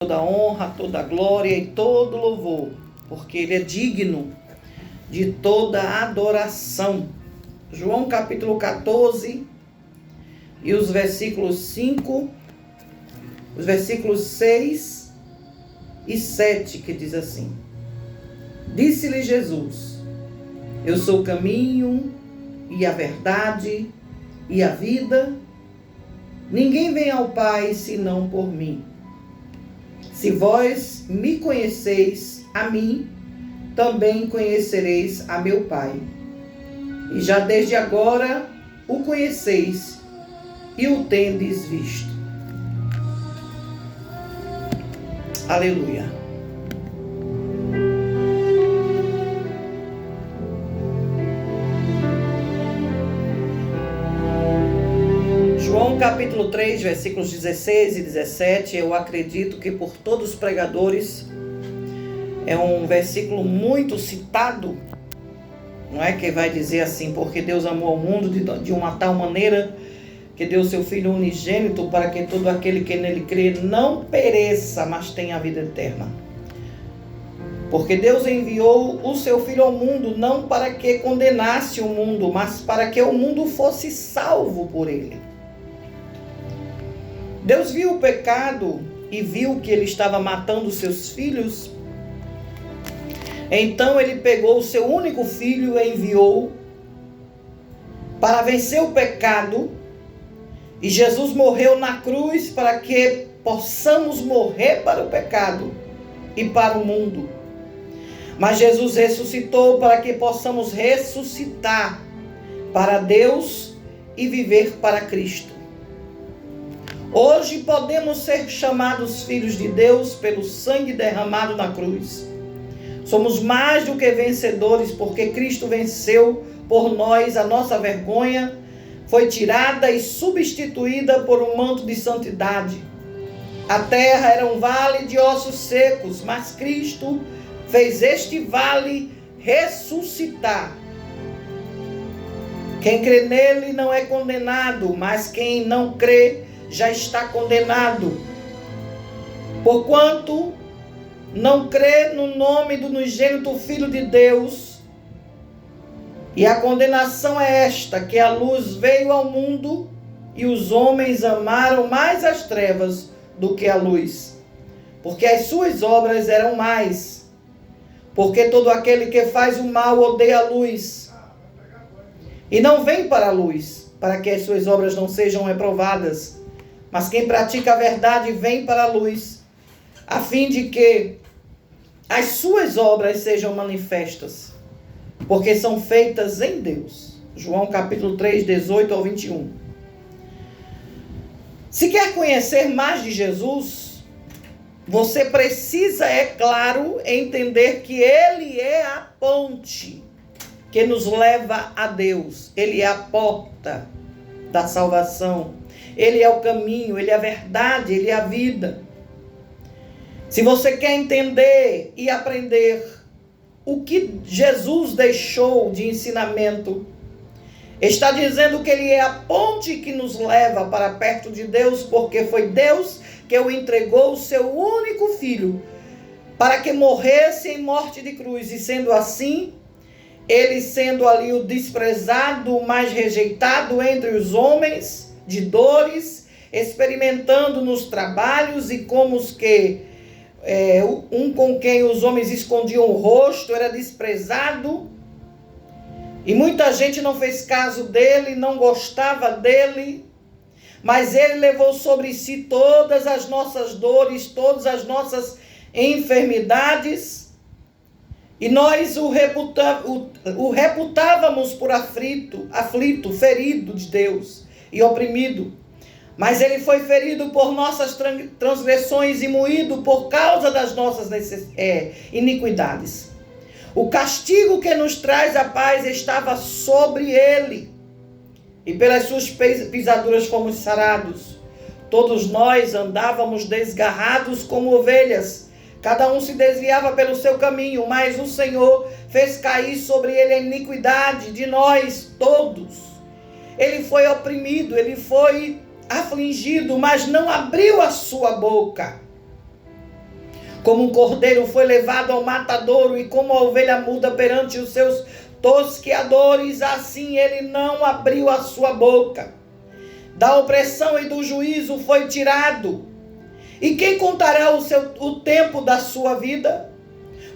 toda honra, toda glória e todo louvor, porque Ele é digno de toda adoração. João capítulo 14 e os versículos 5, os versículos 6 e 7, que diz assim: Disse-lhe Jesus: Eu sou o caminho e a verdade e a vida. Ninguém vem ao Pai senão por mim. Se vós me conheceis a mim, também conhecereis a meu Pai. E já desde agora o conheceis e o tendes visto. Aleluia. João capítulo 3, versículos 16 e 17, eu acredito que por todos os pregadores é um versículo muito citado, não é? Que vai dizer assim: porque Deus amou o mundo de uma tal maneira que deu seu Filho unigênito para que todo aquele que nele crê não pereça, mas tenha a vida eterna. Porque Deus enviou o seu Filho ao mundo não para que condenasse o mundo, mas para que o mundo fosse salvo por ele. Deus viu o pecado e viu que ele estava matando seus filhos. Então ele pegou o seu único filho e enviou para vencer o pecado. E Jesus morreu na cruz para que possamos morrer para o pecado e para o mundo. Mas Jesus ressuscitou para que possamos ressuscitar para Deus e viver para Cristo. Hoje podemos ser chamados filhos de Deus pelo sangue derramado na cruz. Somos mais do que vencedores, porque Cristo venceu por nós. A nossa vergonha foi tirada e substituída por um manto de santidade. A terra era um vale de ossos secos, mas Cristo fez este vale ressuscitar. Quem crê nele não é condenado, mas quem não crê já está condenado, porquanto não crê no nome do unigênito Filho de Deus. E a condenação é esta, que a luz veio ao mundo e os homens amaram mais as trevas do que a luz, porque as suas obras eram mais. Porque todo aquele que faz o mal odeia a luz e não vem para a luz, para que as suas obras não sejam reprovadas. Mas quem pratica a verdade vem para a luz, a fim de que as suas obras sejam manifestas, porque são feitas em Deus. João capítulo 3, 18 ao 21. Se quer conhecer mais de Jesus, você precisa, é claro, entender que Ele é a ponte que nos leva a Deus. Ele é a porta da salvação. Ele é o caminho, Ele é a verdade, Ele é a vida. Se você quer entender e aprender o que Jesus deixou de ensinamento, está dizendo que Ele é a ponte que nos leva para perto de Deus, porque foi Deus que o entregou o seu único Filho para que morresse em morte de cruz. E sendo assim, Ele sendo ali o desprezado, o mais rejeitado entre os homens, de dores, experimentando nos trabalhos e como os que um com quem os homens escondiam o rosto, era desprezado, e muita gente não fez caso dele, não gostava dele, mas ele levou sobre si todas as nossas dores, todas as nossas enfermidades, e nós o reputávamos por aflito, ferido de Deus e oprimido. Mas ele foi ferido por nossas transgressões e moído por causa das nossas iniquidades. O castigo que nos traz a paz estava sobre ele, e pelas suas pisaduras fomos sarados. Todos nós andávamos desgarrados como ovelhas, cada um se desviava pelo seu caminho, mas o Senhor fez cair sobre ele a iniquidade de nós todos. Ele foi oprimido, ele foi afligido, mas não abriu a sua boca. Como um cordeiro foi levado ao matadouro e como a ovelha muda perante os seus tosqueadores, assim ele não abriu a sua boca. Da opressão e do juízo foi tirado. E quem contará o tempo da sua vida?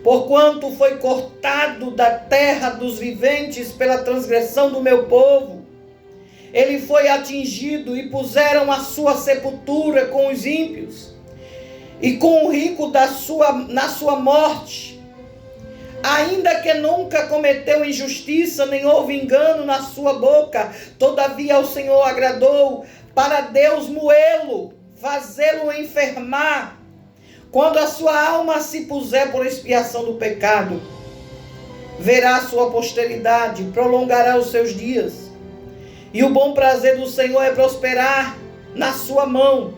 Porquanto foi cortado da terra dos viventes pela transgressão do meu povo. Ele foi atingido e puseram a sua sepultura com os ímpios e com o rico na sua morte. Ainda que nunca cometeu injustiça, nem houve engano na sua boca, todavia ao Senhor agradou para Deus moê-lo, fazê-lo enfermar, quando a sua alma se puser por expiação do pecado. Verá a sua posteridade, prolongará os seus dias, e o bom prazer do Senhor é prosperar na sua mão.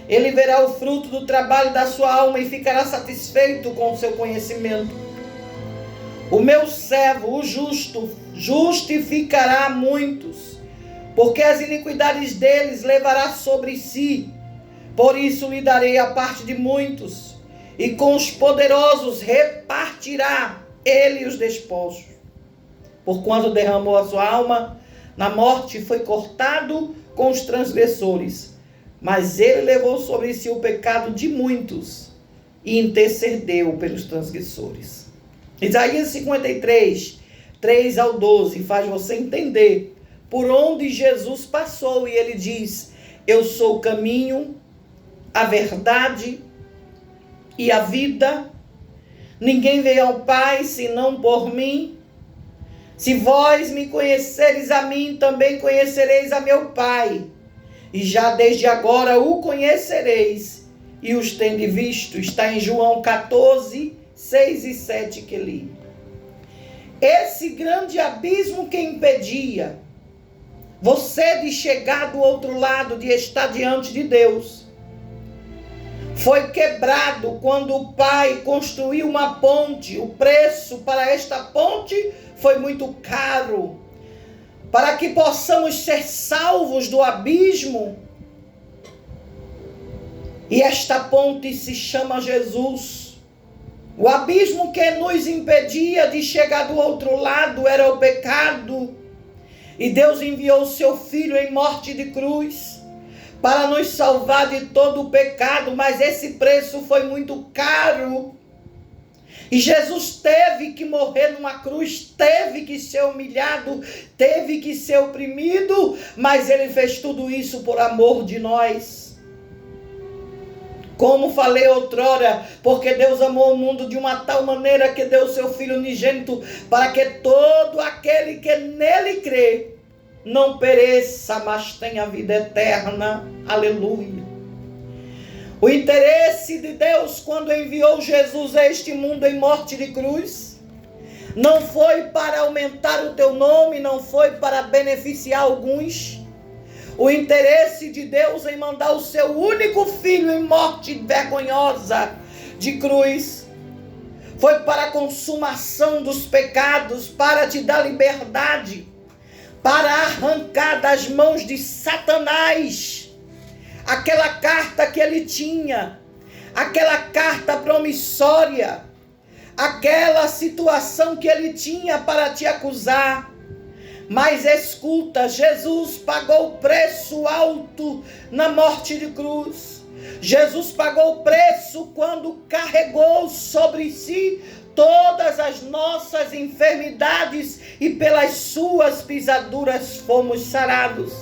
Ele verá o fruto do trabalho da sua alma e ficará satisfeito com o seu conhecimento. O meu servo, o justo, justificará muitos, porque as iniquidades deles levará sobre si. Por isso lhe darei a parte de muitos, e com os poderosos repartirá ele os despojos. Porquanto derramou a sua alma na morte, foi cortado com os transgressores. Mas ele levou sobre si o pecado de muitos e intercedeu pelos transgressores. Isaías 53, 3 ao 12, faz você entender por onde Jesus passou. E ele diz: eu sou o caminho, a verdade e a vida. Ninguém veio ao Pai senão por mim. Se vós me conhecereis a mim, também conhecereis a meu Pai. E já desde agora o conhecereis e os tende visto. Está em João 14, 6 e 7 que li. Esse grande abismo que impedia você de chegar do outro lado, de estar diante de Deus, foi quebrado quando o Pai construiu uma ponte. O preço para esta ponte foi muito caro. Para que possamos ser salvos do abismo. E esta ponte se chama Jesus. O abismo que nos impedia de chegar do outro lado era o pecado. E Deus enviou o seu Filho em morte de cruz para nos salvar de todo o pecado. Mas esse preço foi muito caro. E Jesus teve que morrer numa cruz, teve que ser humilhado, teve que ser oprimido, mas ele fez tudo isso por amor de nós. Como falei outrora, porque Deus amou o mundo de uma tal maneira que deu o seu Filho unigênito, para que todo aquele que nele crê não pereça, mas tenha vida eterna. Aleluia. O interesse de Deus quando enviou Jesus a este mundo em morte de cruz, não foi para aumentar o teu nome, não foi para beneficiar alguns. O interesse de Deus em mandar o seu único filho em morte vergonhosa de cruz, foi para a consumação dos pecados, para te dar liberdade, para arrancar das mãos de Satanás aquela carta que ele tinha, aquela carta promissória, aquela situação que ele tinha para te acusar. Mas escuta, Jesus pagou o preço alto na morte de cruz. Jesus pagou o preço quando carregou sobre si todas as nossas enfermidades e pelas suas pisaduras fomos sarados.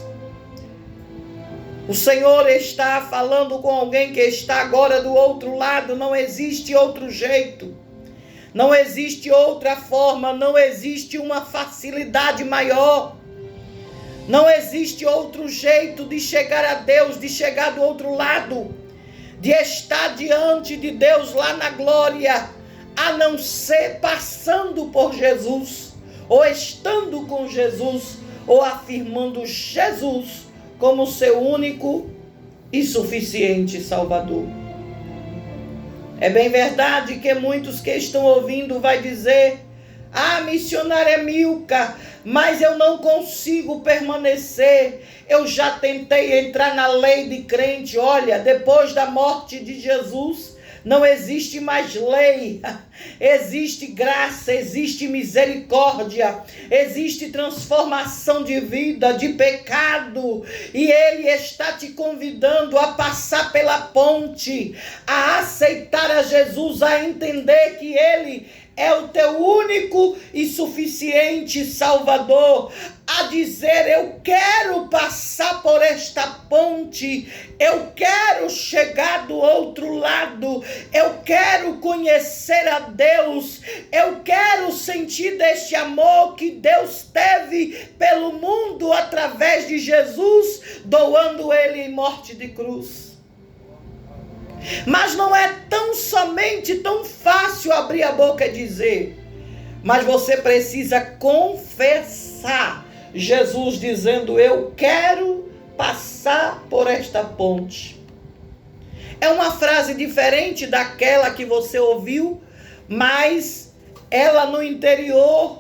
O Senhor está falando com alguém que está agora do outro lado. Não existe outro jeito. Não existe outra forma. Não existe uma facilidade maior. Não existe outro jeito de chegar a Deus, de chegar do outro lado, de estar diante de Deus lá na glória, a não ser passando por Jesus, ou estando com Jesus, ou afirmando Jesus como seu único e suficiente Salvador. É bem verdade que muitos que estão ouvindo vai dizer: ah, missionária Milka, mas eu não consigo permanecer. Eu já tentei entrar na lei de crente. Olha, depois da morte de Jesus, não existe mais lei, existe graça, existe misericórdia, existe transformação de vida, de pecado, e Ele está te convidando a passar pela ponte, a aceitar a Jesus, a entender que Ele é o teu único e suficiente Salvador, a dizer: eu quero passar por esta ponte, eu quero chegar do outro lado, eu quero conhecer a Deus, eu quero sentir deste amor que Deus teve pelo mundo através de Jesus, doando Ele em morte de cruz. Mas não é tão fácil abrir a boca e dizer, mas você precisa confessar Jesus dizendo: eu quero passar por esta ponte. É uma frase diferente daquela que você ouviu, mas ela no interior,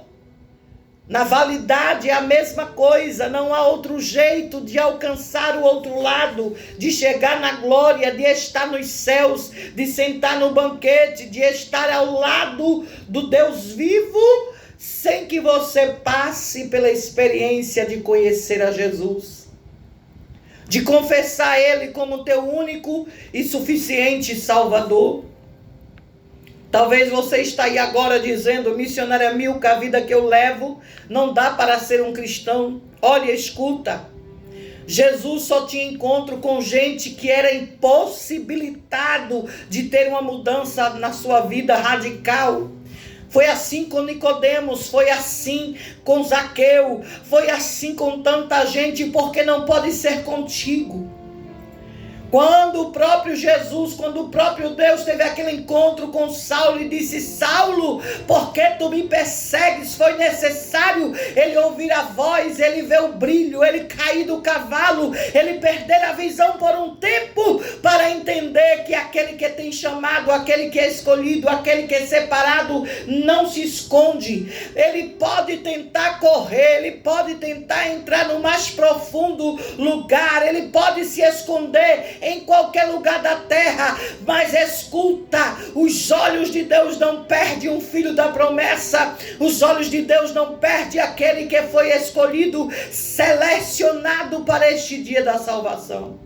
na validade, é a mesma coisa. Não há outro jeito de alcançar o outro lado, de chegar na glória, de estar nos céus, de sentar no banquete, de estar ao lado do Deus vivo, sem que você passe pela experiência de conhecer a Jesus, de confessar Ele como teu único e suficiente Salvador. Talvez você está aí agora dizendo: missionária Milka, a vida que eu levo não dá para ser um cristão. Olha, escuta. Jesus só tinha encontro com gente que era impossibilitado de ter uma mudança na sua vida radical. Foi assim com Nicodemos, foi assim com Zaqueu, foi assim com tanta gente, porque não pode ser contigo. Quando o próprio Jesus, quando o próprio Deus teve aquele encontro com Saulo e disse: Saulo, por que tu me persegues? Foi necessário ele ouvir a voz, ele ver o brilho, ele cair do cavalo, ele perder a visão por um tempo, para entender que aquele que tem chamado, aquele que é escolhido, aquele que é separado, não se esconde. Ele pode tentar correr, ele pode tentar entrar no mais profundo lugar, ele pode se esconder em qualquer lugar da terra, mas escuta, os olhos de Deus não perdem um filho da promessa, os olhos de Deus não perdem aquele que foi escolhido, selecionado para este dia da salvação.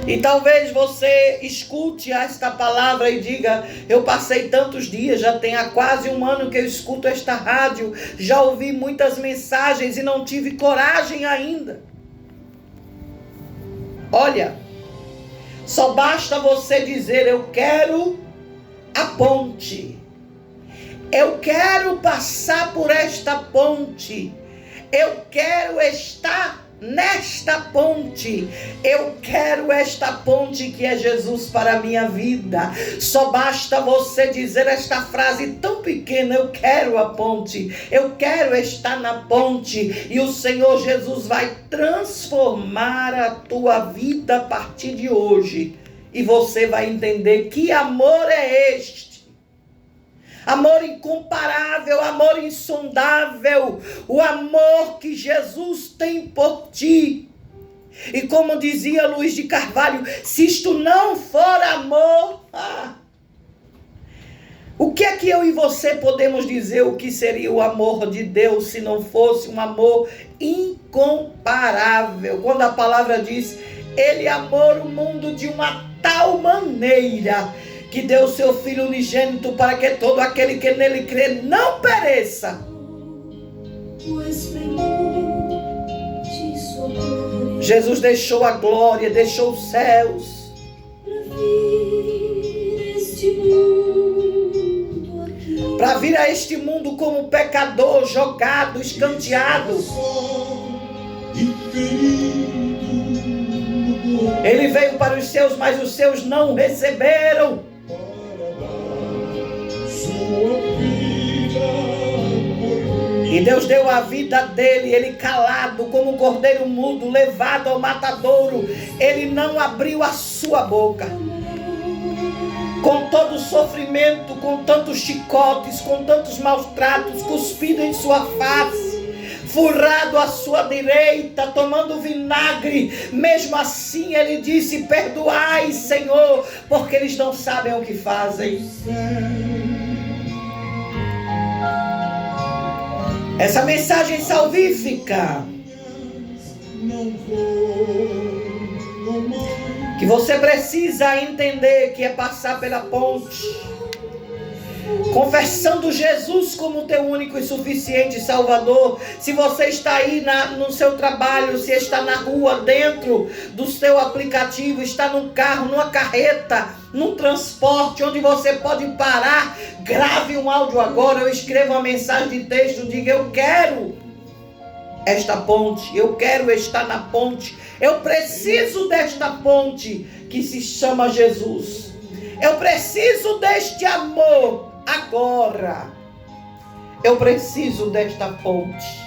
E talvez você escute esta palavra e diga: eu passei tantos dias, já tem há quase um ano que eu escuto esta rádio, já ouvi muitas mensagens e não tive coragem ainda. Olha, só basta você dizer: eu quero a ponte, eu quero passar por esta ponte, eu quero estar nesta ponte, eu quero esta ponte que é Jesus para a minha vida. Só basta você dizer esta frase tão pequena: eu quero a ponte, eu quero estar na ponte, e o Senhor Jesus vai transformar a tua vida a partir de hoje, e você vai entender que amor é este. Amor incomparável, amor insondável, o amor que Jesus tem por ti. E como dizia Luiz de Carvalho, se isto não for amor, o que é que eu e você podemos dizer o que seria o amor de Deus se não fosse um amor incomparável? Quando a palavra diz: Ele amou o mundo de uma tal maneira que deu seu Filho unigênito, para que todo aquele que nele crê não pereça. Jesus deixou a glória, deixou os céus, para vir a este mundo como pecador, jogado, escanteado. Ele veio para os seus, mas os seus não o receberam. E Deus deu a vida dele, ele calado como um cordeiro mudo, levado ao matadouro. Ele não abriu a sua boca. Com todo o sofrimento, com tantos chicotes, com tantos maus tratos, cuspido em sua face, furrado à sua direita, tomando vinagre. Mesmo assim ele disse: perdoai, Senhor, porque eles não sabem o que fazem. Essa mensagem salvífica que você precisa entender que é passar pela ponte, confessando Jesus como teu único e suficiente Salvador. Se você está aí no seu trabalho, se está na rua, dentro do seu aplicativo, está num carro, numa carreta, num transporte, onde você pode parar, grave um áudio agora, eu escrevo uma mensagem de texto, diga: eu quero esta ponte, eu quero estar na ponte, eu preciso desta ponte que se chama Jesus, eu preciso deste amor agora, eu preciso desta ponte.